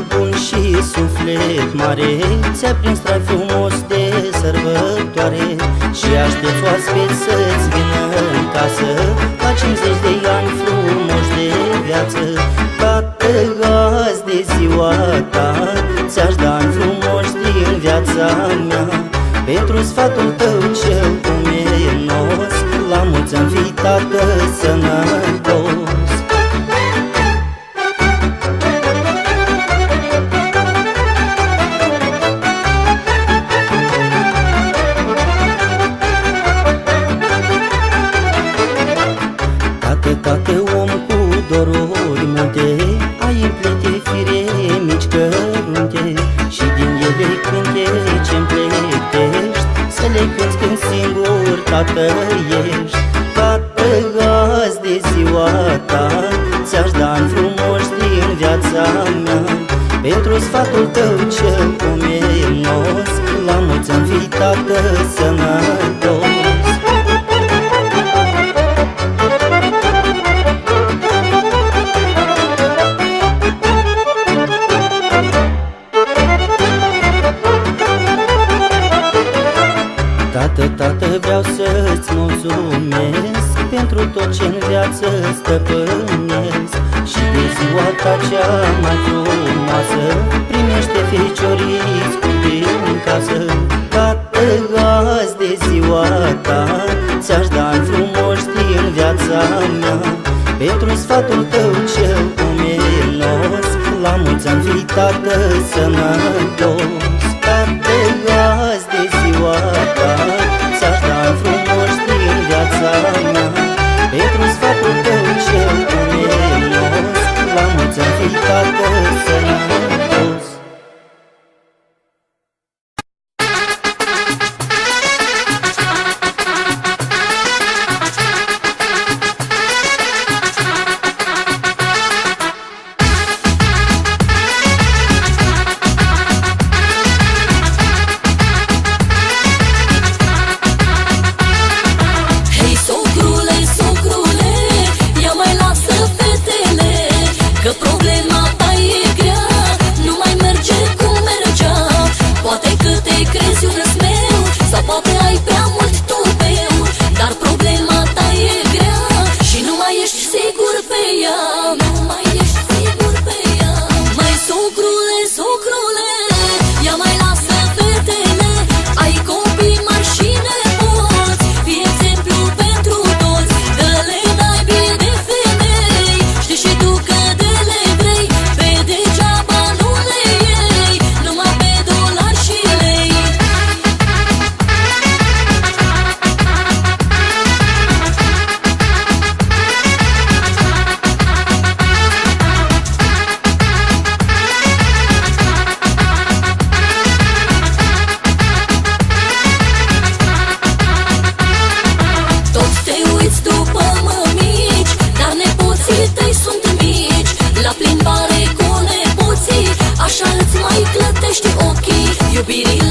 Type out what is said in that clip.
bun și suflet mare, ți-a prins trai frumos de sărbătoare și aștepți oaspeți să-ți vină în casă la 50 de ani frumoși de viață. Tată, azi de ziua ta ți-aș da ani frumoși din viața mea, pentru sfatul tău cel pomenos, la mulți ani fii, tată, sănătos. Tată, om cu doruri multe, ai împlete fire mici cărunte și din ele cântece împletești, să le cânti când singur tată ești. Tată, azi de ziua ta ți-aș da ani frumoși din viața mea, pentru sfatul tău cel pomenos, la mulți ani fii, tată, sănătos. Tată, vreau să-ți mulțumesc pentru tot ce-n viață stăpânesc și de ziua ta cea mai frumoasă primește fecioriți cu din casă. Tată, azi de ziua ta ți-aș da ani frumoși din viața mea, pentru sfatul tău cel pomenos, la mulți ani fii, tată, sănătos. Tată, azi de ziua ta ți-aș da ani frumoși din viața mea, pentru sfatul tău cel pomenos, la mulți ani fii, tată, sănătos. Așa îți mai clătește ochii, iubirii